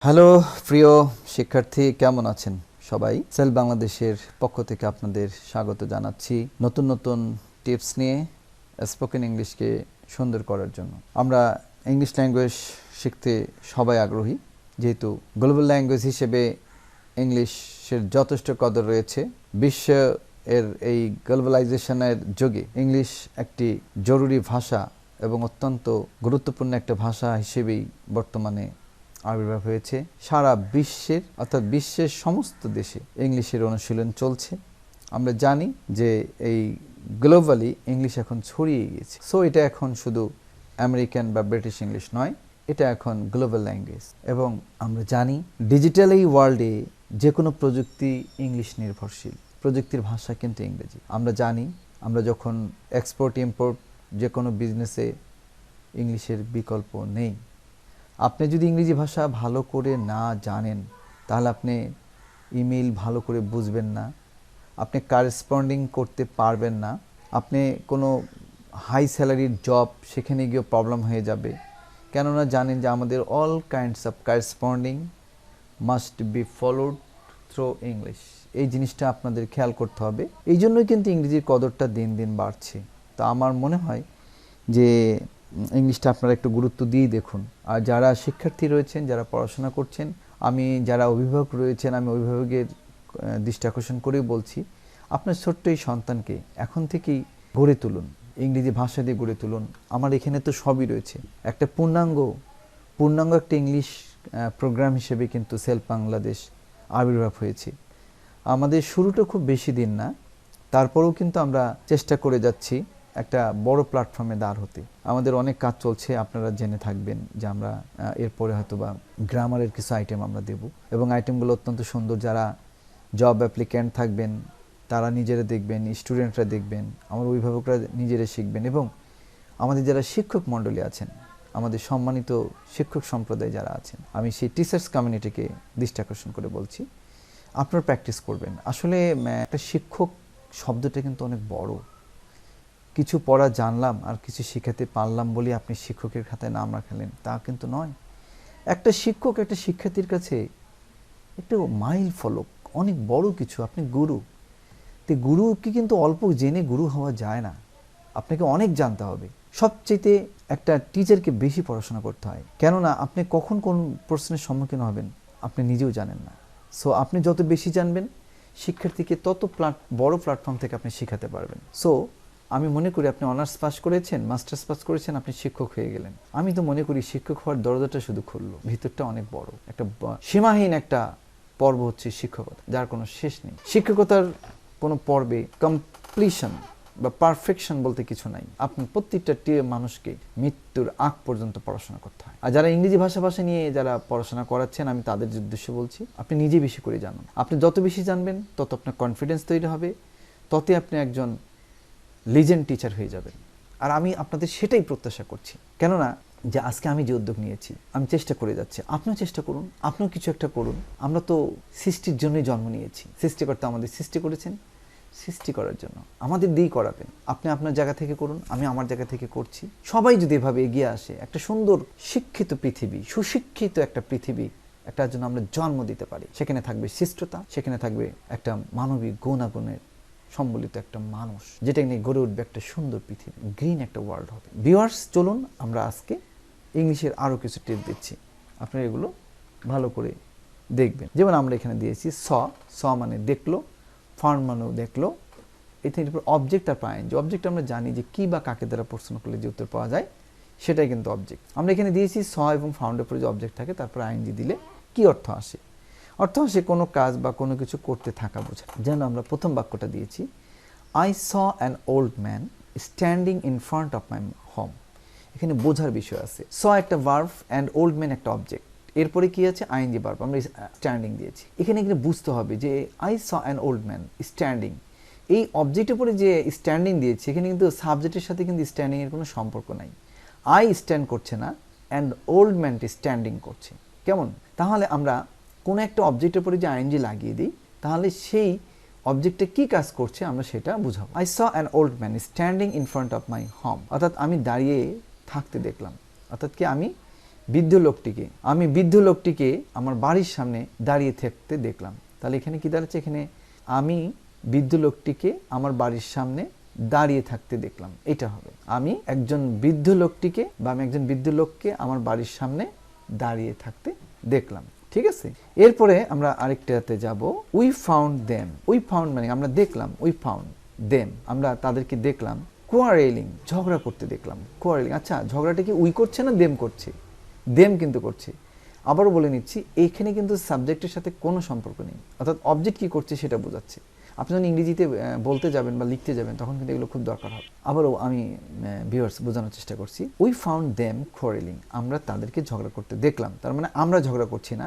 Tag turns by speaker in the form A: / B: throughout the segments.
A: Hello প্রিয় শিক্ষার্থী, কেমন আছেন সবাই? সেল বাংলাদেশের পক্ষ থেকে আপনাদের স্বাগত জানাচ্ছি নতুন নতুন টিপস নিয়ে স্পোকেন ইংলিশকে সুন্দর করার জন্য। আমরা ইংলিশ ল্যাঙ্গুয়েজ শিখতে সবাই আগ্রহী, যেহেতু গ্লোবাল ল্যাঙ্গুয়েজ হিসেবে ইংলিশের যথেষ্ট কদর রয়েছে। বিশ্ব এর এই গ্লোবালাইজেশনের যুগে ইংলিশ একটি জরুরি ভাষা এবং অত্যন্ত গুরুত্বপূর্ণ একটা ভাষা হিসেবেই বর্তমানে আবির্ভাব হয়েছে। সারা বিশ্বের অর্থাৎ বিশ্বের সমস্ত দেশে ইংলিশের অনুশীলন চলছে। আমরা জানি যে এই গ্লোবালি ইংলিশ এখন ছড়িয়ে গিয়েছে। সো এটা এখন শুধু আমেরিকান বা ব্রিটিশ ইংলিশ নয়, এটা এখন গ্লোবাল ল্যাঙ্গুয়েজ। এবং আমরা জানি ডিজিটাল এই ওয়ার্ল্ডে যে কোনো প্রযুক্তি ইংলিশ নির্ভরশীল। প্রযুক্তির ভাষা কিন্তু ইংরেজি। আমরা জানি আমরা যখন এক্সপোর্ট ইম্পোর্ট যে কোনো বিজনেসে ইংলিশের বিকল্প নেই। আপনি যদি ইংরেজি ভাষা ভালো করে না জানেন তাহলে আপনি ইমেল ভালো করে বুঝবেন না, আপনি কারেসপন্ডিং করতে পারবেন না, আপনি কোনো হাই স্যালারির জব সেখানে গিয়েও প্রবলেম হয়ে যাবে। কেননা জানেন যে আমাদের all kinds of corresponding must be followed through English. এই জিনিসটা আপনাদের খেয়াল করতে হবে। এই জন্যই কিন্তু ইংরেজির কদরটা দিন দিন বাড়ছে। তো আমার মনে হয় যে ইংলিশটা আপনারা একটু গুরুত্ব দিয়ে দেখুন। আর যারা শিক্ষার্থী রয়েছেন, যারা পড়াশোনা করছেন, যারা অভিভাবক রয়েছেন, আমি অভিভাবকের দৃষ্টি আকর্ষণ করেই বলছি, আপনার ছোট্ট এই সন্তানকে এখন থেকেই গড়ে তুলুন, ইংরেজি ভাষা দিয়ে গড়ে তুলুন। আমার এখানে তো সবই রয়েছে। একটা পূর্ণাঙ্গ একটা ইংলিশ প্রোগ্রাম হিসেবে কিন্তু সেল বাংলাদেশ আবির্ভাব হয়েছে। আমাদের শুরুটা খুব বেশি দিন না, তারপরেও কিন্তু আমরা চেষ্টা করে যাচ্ছি একটা বড় প্ল্যাটফর্মে দাঁড় হতে। আমাদের অনেক কাজ চলছে, আপনারা জেনে থাকবেন যে আমরা এরপরে হয়তো বা গ্রামারের কিছু আইটেম আমরা দেব, এবং আইটেমগুলো অত্যন্ত সুন্দর। যারা জব অ্যাপ্লিক্যান্ট থাকবেন তারা নিজেরা দেখবেন, স্টুডেন্টরা দেখবেন, আমার অভিভাবকরা নিজেরা শিখবেন, এবং আমাদের যারা শিক্ষক মণ্ডলী আছেন, আমাদের সম্মানিত শিক্ষক সম্প্রদায় যারা আছেন, আমি সেই টিচার্স কমিউনিটিকে দৃষ্টি আকর্ষণ করে বলছি, আপনারা প্র্যাকটিস করবেন। আসলে একটা শিক্ষক শব্দটা কিন্তু অনেক বড়। কিছু পড়া জানলাম আর কিছু শেখাতে পারলাম বলে আপনি শিক্ষকের খাতায় নাম রাখলেন, তা কিন্তু নয়। একটা শিক্ষক একটা শিক্ষার্থীর কাছে একটু মাইল ফলক, অনেক বড় কিছু। আপনি গুরু। তো গুরুকে কিন্তু অল্প জেনে গুরু হওয়া যায় না, আপনাকে অনেক জানতে হবে। সবচেয়ে একটা টিচারকে বেশি পড়াশোনা করতে হয়, কেননা আপনি কখন কোন প্রশ্নের সম্মুখীন হবেন আপনি নিজেও জানেন না। সো আপনি যত বেশি জানবেন, শিক্ষার্থীকে তত বড় প্ল্যাটফর্ম থেকে আপনি শেখাতে পারবেন। সো আমি মনে করি আপনি অনার্স পাস করেছেন, মাস্টার্স পাস করেছেন, আপনি শিক্ষক হয়ে গেলেন। আমি তো মনে করি শিক্ষক হওয়ার দরজাটা শুধু খুললো, ভিতরটা অনেক বড়। একটা সীমাহীন একটা পর্ব হচ্ছে শিক্ষকতা, যার কোনো শেষ নেই। শিক্ষকতার কোনো পর্বে কমপ্লিশন বা পারফেকশন বলতে কিছু নাই। আপনি প্রত্যেকটা মানুষকে মৃত্যুর আগ পর্যন্ত পড়াশোনা করতে হয়। আর যারা ইংরেজি ভাষা নিয়ে যারা পড়াশোনা করাচ্ছেন, আমি তাদের উদ্দেশ্যে বলছি, আপনি নিজে বেশি করে জানুন। আপনি যত বেশি জানবেন তত আপনার কনফিডেন্স তৈরি হবে, ততই আপনি একজন লিজেন্ড টিচার হয়ে যাবেন। আর আমি আপনাদের সেটাই প্রত্যাশা করছি। কেননা যে আজকে আমি যে উদ্যোগ নিয়েছি, আমি চেষ্টা করে যাচ্ছি, আপনিও চেষ্টা করুন, আপনিও কিছু একটা করুন। আমরা তো সৃষ্টির জন্যই জন্ম নিয়েছি। সৃষ্টিকর্তা আমাদের সৃষ্টি করেছেন সৃষ্টি করার জন্য, আমাদের দিয়েই করাবেন। আপনি আপনার জায়গা থেকে করুন, আমি আমার জায়গা থেকে করছি। সবাই যদি এভাবে এগিয়ে আসে, একটা সুন্দর শিক্ষিত পৃথিবী, সুশিক্ষিত একটা পৃথিবী একটার জন্য আমরা জন্ম দিতে পারি। সেখানে থাকবে শিষ্টতা, সেখানে থাকবে একটা মানবিক গুণাগুণের সম্বলিত একটা মানুষ, যেটা নিয়ে গড়ে উঠবে একটা সুন্দর পৃথিবী, গ্রিন একটা ওয়ার্ল্ড হবে। ভিউয়ার্স, চলুন আমরা আজকে ইংলিশের আরও কিছু টিপ দিচ্ছি, আপনারা এগুলো ভালো করে দেখবেন। যেমন আমরা এখানে দিয়েছি স মানে দেখলো, ফাউন্ড মানেও দেখলো। এর উপর অবজেক্ট আর যে অবজেক্ট আমরা জানি যে কি বা কাকে দ্বারা প্রশ্ন করলে যে উত্তর পাওয়া যায়, সেটাই কিন্তু অবজেক্ট। আমরা এখানে দিয়েছি স এবং ফাউন্ডের পরে যে অবজেক্ট থাকে, তারপর আইএনজি দিলে কি অর্থ আসে? অর্থ আসে কোনো কাজ বা কোনো কিছু করতে থাকা বোঝা। যেন আমরা প্রথম বাক্যটা দিয়েছি, I saw an old man standing in front of my home. এখানে বোঝার বিষয় আছে। স একটা ভার্ব অ্যান্ড ওল্ড ম্যান একটা অবজেক্ট, এরপরে কি আছে? আইএনজি ভার্ব, আমরা স্ট্যান্ডিং দিয়েছি। এখানে বুঝতে হবে যে I saw an old man standing, এই অবজেক্টের পরে যে স্ট্যান্ডিং দিয়েছি, এখানে কিন্তু সাবজেক্টের সাথে কিন্তু স্ট্যান্ডিং এর কোনো সম্পর্ক নাই। আই স্ট্যান্ড করছে না, অ্যান্ড ওল্ড ম্যানটি স্ট্যান্ডিং করছে। কেমন? তাহলে আমরা কোনো একটা অবজেক্টের পরে যে আইএনজি লাগিয়ে দিই, তাহলে সেই অবজেক্টে কি কাজ করছে আমরা সেটা বুঝাবো। I saw an old man standing in front of my home, অর্থাৎ আমি দাঁড়িয়ে থাকতে দেখলাম, অর্থাৎ কি আমি বৃদ্ধ লোকটিকে, আমি বৃদ্ধ লোকটিকে আমার বাড়ির সামনে দাঁড়িয়ে থাকতে দেখলাম। তাহলে এখানে কি দাঁড়াচ্ছে, এখানে আমি বৃদ্ধ লোকটিকে আমার বাড়ির সামনে দাঁড়িয়ে থাকতে দেখলাম, এটা হবে। আমি একজন বৃদ্ধ লোকটিকে বা আমি একজন বৃদ্ধ লোককে আমার বাড়ির সামনে দাঁড়িয়ে থাকতে দেখলাম। ঠিক আছে, এরপরে আমরা আরেকটাতে যাব, we found them. We found মানে আমরা দেখলাম, উই ফাউন্ড দেম, আমরা তাদেরকে দেখলাম কোয়ারেলিং, ঝগড়া করতে দেখলাম। কোয়ারেলিং, আচ্ছা ঝগড়াটা কি উই করছে না দেম করছে? দেম কিন্তু করছে। আবারও বলে নিচ্ছি, এইখানে কিন্তু সাবজেক্টের সাথে কোনো সম্পর্ক নেই, অর্থাৎ অবজেক্ট কি করছে সেটা বোঝাচ্ছে। আপনি যখন ইংরেজিতে বলতে যাবেন বা লিখতে যাবেন তখন কিন্তু এগুলো খুব দরকার হবে। আবারও আমি ভিউয়ার্স বোঝানোর চেষ্টা করছি, উই ফাউন্ড দেম কোয়ারেলিং, আমরা তাদেরকে ঝগড়া করতে দেখলাম। তার মানে আমরা ঝগড়া করছি না,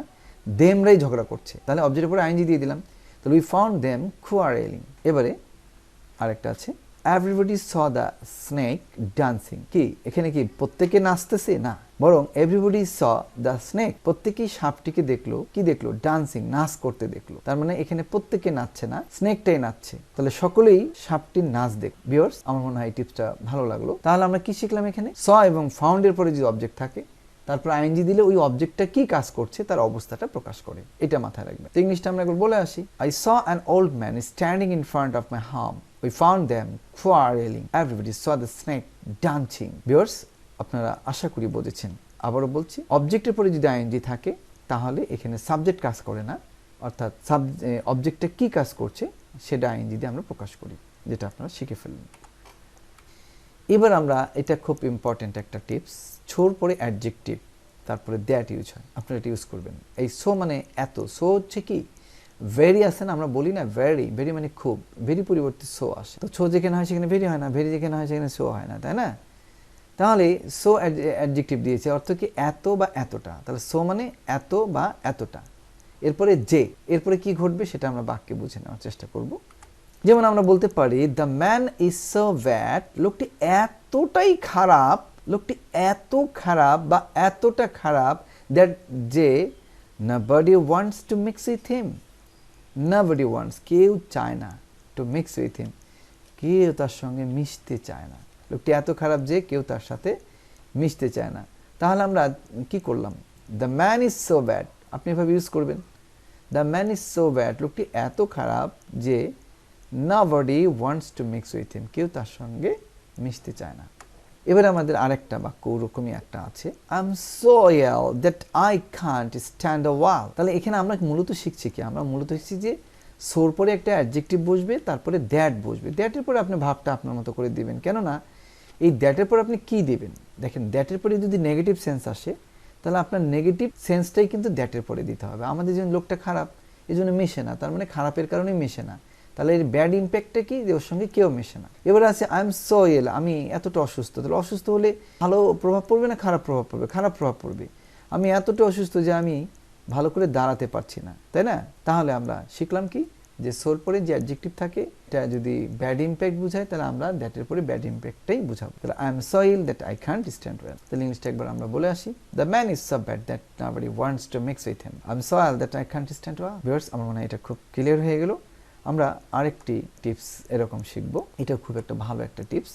A: দেমরাই ঝগড়া করছে। তাহলে অবজেক্টের পরে আইএনজি দিয়ে দিলাম, তাহলে উই ফাউন্ড দেম কোয়ারেলিং। এবারে আরেকটা আছে, everybody saw the snake dancing. কি এখানে কি প্রত্যেকে নাচতেছে? না, বরং এভরিবডি স দ্য স্নেক, প্রত্যেকেই সাপটিকে দেখলো, কি দেখলো? ডান্সিং, নাচ করতে দেখলো। তার মানে এখানে প্রত্যেকে নাচছে না, স্নেকটাই নাচছে। তাহলে সকলেই সাপটির নাচ দেখ। ভিউয়ার্স, আমার মনে হয় এই টিপসটা ভালো লাগলো। তাহলে আমরা কি শিখলাম? এখানে স এবং ফাউন্ডের পরে যদি অবজেক্ট থাকে তারপর আইএনজি দিলে ওই অবজেক্টটা কি কাজ করছে তার অবস্থাটা প্রকাশ করে, এটা মাথায় রাখবেন। তো ইংলিশটা আমরা একবার বলে আসি, I saw an old man standing in front of my home, we found them quarreling, everybody saw the snake dancing. Viewers, আপনারা আশা করি বুঝেছেন। আবারও বলছি, অবজেক্টের পরে যদি আইএনজি থাকে তাহলে এখানে সাবজেক্ট কাজ করে না, অর্থাৎ অবজেক্টটা কি কাজ করছে সেটা আইএনজি দিয়ে আমরা প্রকাশ করি, যেটা আপনারা শিখে ফেললেন। এবার আমরা, এটা খুব ইম্পর্টেন্ট একটা টিপস, ছোর পরে অ্যাডজেক্টিভ তারপরে দ্যাট ইউজ হয়, আপনারা এটা ইউজ করবেন। এই সো মানে এত, সো হচ্ছে কি ভেরি আছে না, আমরা বলি না ভেরি, ভেরি মানে খুব, ভেরি পরিবর্তে সো আসে। তো সো যেখানে হয় সেখানে ভেরি হয় না, ভেরি যেখানে হয় সেখানে সো হয় না, তাই না? তাহলে সো অ্যাডজেক্টিভ দিয়েছে, অর্থ কি এত বা এতটা। তাহলে সো মানে এত বা এতটা। এরপরে যে, এরপরে কি ঘটবে সেটা আমরা বাক্যে বুঝে নেওয়ার চেষ্টা করব। যেমন আমরা বলতে পারি, the man is so bad, লোকটি এতটাই খারাপ, লোকটি এত খারাপ বা এতটা খারাপ, দ্যাট যে nobody wants to mix with him, nobody wants, কেউ চায় না, to mix with him, কেউ তার সঙ্গে মিশতে চায় না। লোকটি এত খারাপ যে কেউ তার সাথে মিশতে চায় না। তাহলে আমরা কি করলাম? The man is so bad, আপনি এভাবে ইউজ করবেন, the man is so bad, লোকটি এত খারাপ যে nobody wants to mix with him, কেউ তার সঙ্গে মিশতে চায় না। এবারে আমাদের আরেকটা বাক্য ওরকমই একটা আছে, I am so ill that I can't stand at all. তাহলে এখানে আমরা মূলত শিখছি কি? আমরা মূলত শিখছি যে সোর পরে একটা অ্যাডজেক্টিভ বসবে, তারপরে দ্যাট বসবে, দ্যাটের পরে আপনি ভাবটা আপনার মতো করে দিবেন। কেননা এই দ্যাটের পরে আপনি কি দিবেন? দেখেন, দ্যাটের পরে যদি নেগেটিভ সেন্স আসে তাহলে আপনার নেগেটিভ সেন্সটাই কিন্তু দ্যাটের পরে দিতে হবে। আমাদের যেমন লোকটা খারাপ এই জন্য মেশে না, তার মানে খারাপের কারণেই মেশে না। তাহলে এর ব্যাড ইম্প্যাক্টটা কি? যে ওর সঙ্গে কেউ মেশে না। এবার আছে আই এম সো ইল, আমি এতটা অসুস্থ। তাহলে অসুস্থ হলে ভালো প্রভাব পড়বে না খারাপ প্রভাব পড়বে? খারাপ প্রভাব পড়বে। আমি এতটা অসুস্থ যে আমি ভালো করে দাঁড়াতে পারছি না, তাই না? তাহলে আমরা শিখলাম কি? যে সোর পরে যে অ্যাডজেক্টিভ থাকে এটা যদি ব্যাড ইম্প্যাক্ট বোঝায় তাহলে আমরা দ্যাটের পরে ব্যাড ইম্প্যাক্টটাই বুঝাবো। তাহলে I am so ill that I can't stand well. তাহলে ইংলিশটা একবার আমরা বলে আসি, the man is so bad that nobody wants to mix with him, I am so ill that I can't stand well. Viewers, আমার মনে হয় এটা খুব ক্লিয়ার হয়ে গেল। আমরা আরেকটি টিপস এরকম শিখবো, এটা খুব একটা ভালো একটা টিপস।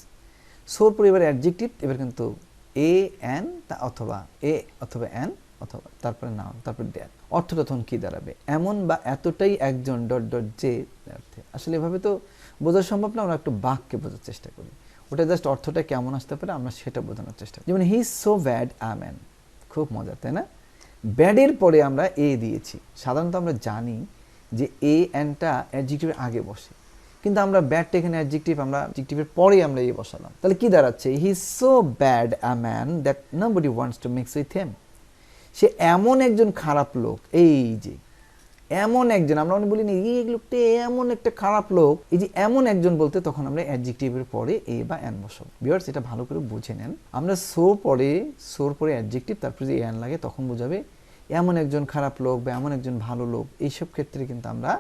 A: সোর পরে এবার অ্যাডজেক্টিভ, এবার কিন্তু এ এন অথবা এ অথবা এন অথবা তারপরে নাউন, তারপরে দ্যাট। অর্থটা তখন কি দাঁড়াবে? এমন বা এতটাই একজন ডট ডট যে অর্থে। আসলে এভাবে তো বোঝা সম্ভব না, আমরা একটু বাক্যে বোঝার চেষ্টা করি। ওটা জাস্ট অর্থটা কেমন আসতে পারে আমরা সেটা বোঝানোর চেষ্টা করি। যেমন হি is so bad a man, খুব মজা, তাই না? ব্যাডের পরে আমরা এ দিয়েছি। সাধারণত আমরা জানি যে এ এনটা অ্যাডজেক্টিভের আগে বসে, কিন্তু আমরা ব্যাডটা এখানে অ্যাডজেক্টিভ, আমরা অ্যাডজেক্টিভের পরেই আমরা এ বসালাম। তাহলে কি দাঁড়াচ্ছে? He is so bad a man that nobody wants to mix with him, সে এমন একজন খারাপ লোক। এই যে এমন একজন, আমরা বলি না এই লোকটা এমন একটা খারাপ লোক, এই যে এমন একজন বলতে তখন আমরা অ্যাডজেক্টিভের পরে এ বা এন বসাবো। ভিউয়ার্স, এটা ভালো করে বুঝে নেন। আমরা সোর পরে অ্যাডজেক্টিভ তারপরে যে এন লাগে তখন বোঝাবে এমন একজন খারাপ লোক বা এমন একজন ভালো লোক। এইসব ক্ষেত্রে কিন্তু আমরা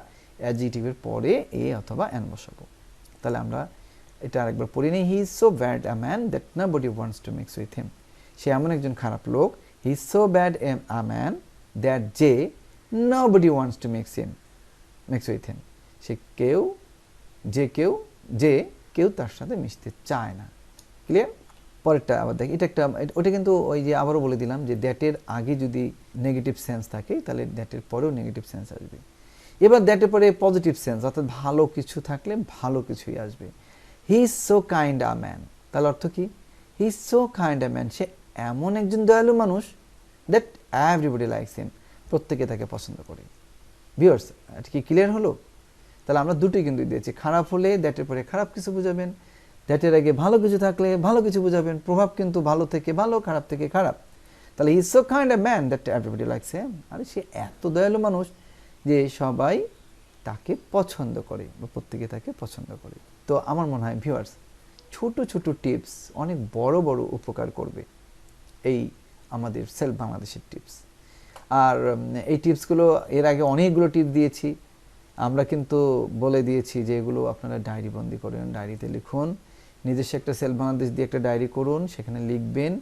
A: অ্যাডজেক্টিভের পরে এ অথবা এন বসাবো। তাহলে আমরা এটা আরেকবার পড়ি নিই, he is so bad a man that nobody wants to mix with him, সে এমন একজন খারাপ লোক, he is so bad a man that যে nobody wants to mix with him, সে কেউ তার সাথে মিশতে চায় না। ক্লিয়ার? পরেরটা আবার দেখি, এটা একটা, ওটা কিন্তু ওই যে আবারও বলে দিলাম যে দ্যাটের আগে যদি নেগেটিভ সেন্স থাকে তাহলে দ্যাটের পরেও নেগেটিভ সেন্স আসবে। এবার দ্যাটের পরে পজিটিভ সেন্স, অর্থাৎ ভালো কিছু থাকলে ভালো কিছুই আসবে। He is so kind a man, তাহলে অর্থ কি? He is so kind a man, সে এমন একজন দয়ালু মানুষ, দ্যাট এভরিবডি লাইকস হিম, প্রত্যেকে তাকে পছন্দ করে। ভিউয়ার্স, এটা কি ক্লিয়ার হলো? তাহলে আমরা দুটোই কিন্তু দিয়েছি, খারাপ হলে দ্যাটের পরে খারাপ কিছু বোঝাবেন, দ্যাটের আগে ভালো কিছু থাকলে ভালো কিছু বোঝাবেন, প্রভাব কিন্তু ভালো থেকে ভালো, খারাপ থেকে খারাপ। তাহলে হি is so kind a man that everybody likes him, আরে সে এত দয়ালু মানুষ যে সবাই তাকে পছন্দ করে বা প্রত্যেকে তাকে পছন্দ করে। তো আমার মনে হয় ভিউয়ার্স, ছোট ছোট টিপস অনেক বড় বড় উপকার করবে, এই আমাদের সেলফ বাংলাদেশের টিপস। আর এই টিপসগুলো এর আগে অনেকগুলো টিপস দিয়েছি, আমরা কিন্তু বলে দিয়েছি যে এগুলো আপনারা ডায়েরি বন্দি করেন, ডায়েরিতে লিখুন, নিজস্ব একটা সেলফ বাংলাদেশ দিয়ে একটা ডায়েরি করুন, সেখানে লিখবেন,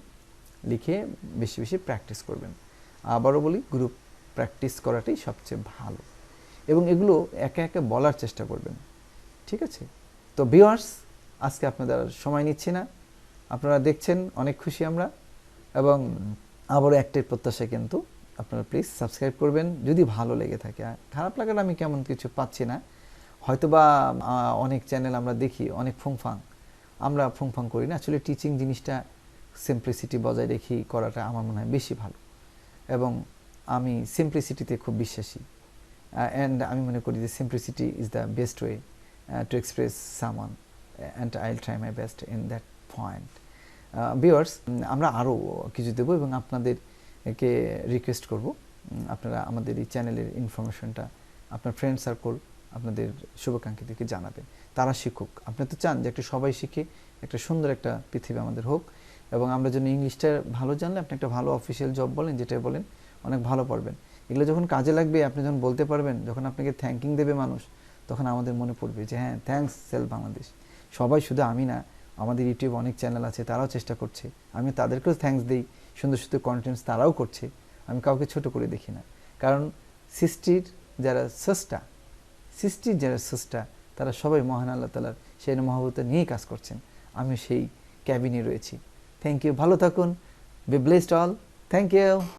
A: লিখে বেশি বেশি প্র্যাকটিস করবেন। আবারও বলি, গ্রুপ প্র্যাকটিস করাটাই সবচেয়ে ভালো, এবং এগুলো একে একে বলার চেষ্টা করবেন, ঠিক আছে? তো ভিউয়ার্স, আজকে আপনাদের সময় নিচ্ছি না, আপনারা দেখছেন অনেক খুশি আমরা, এবং আবারও একটাই প্রত্যাশা, কিন্তু আপনারা প্লিজ সাবস্ক্রাইব করবেন যদি ভালো লেগে থাকে। খারাপ লাগার আমি কেমন কিছু পাচ্ছি না, হয়তোবা অনেক চ্যানেল আমরা দেখি অনেক ফুংফাং, আমরা ফুংফাং করি না, আসলে টিচিং জিনিসটা সিম্পলিসিটি বজায় রেখেই করাটা আমার মনে হয় বেশি ভালো, এবং আমি সিম্পলিসিটিতে খুব বিশ্বাসী, অ্যান্ড আমি মনে করি যে simplicity is the best way to express someone, and I will try my best in that point. Viewers, আমরা আরও কিছু দেবো, এবং আপনাদেরকে রিকোয়েস্ট করব আপনারা আমাদের এই চ্যানেলের ইনফরমেশনটা আপনার ফ্রেন্ড সার্কেল, আপনাদের শুভাকাঙ্ক্ষীদেরকে জানাবেন, তারা শিখুক। আপনি তো চান যে একটা সবাই শিখে একটা সুন্দর একটা পৃথিবী আমাদের হোক, এবং আমরা যেন ইংলিশটা ভালো জানলে আপনি একটা ভালো অফিসিয়াল জব বলেন, যেটাই বলেন অনেক ভালো পারবেন। এগুলো যখন কাজে লাগবে, আপনি যখন বলতে পারবেন, যখন আপনাকে থ্যাঙ্কিং দেবে মানুষ, তখন আমাদের মনে পড়বে যে হ্যাঁ, থ্যাঙ্কস সেলফ বাংলাদেশ। সবাই, শুধু আমি না, আমাদের ইউটিউব অনেক চ্যানেল আছে, তারাও চেষ্টা করছে, আমি তাদেরকেও থ্যাঙ্কস দিই, সুন্দর সুন্দর কন্টেন্টস তারাও করছে, আমি কাউকে ছোট করে দেখি না, কারণ সৃষ্টির যারা স্রষ্টা, তারা সবাই মহান আল্লাহ তাআলার সেই মহব্বত নিয়েই কাজ করছেন, আমি সেই ক্যাবিনে রয়েছি। থ্যাংক ইউ, ভালো থাকুন, be blessed all, thank you.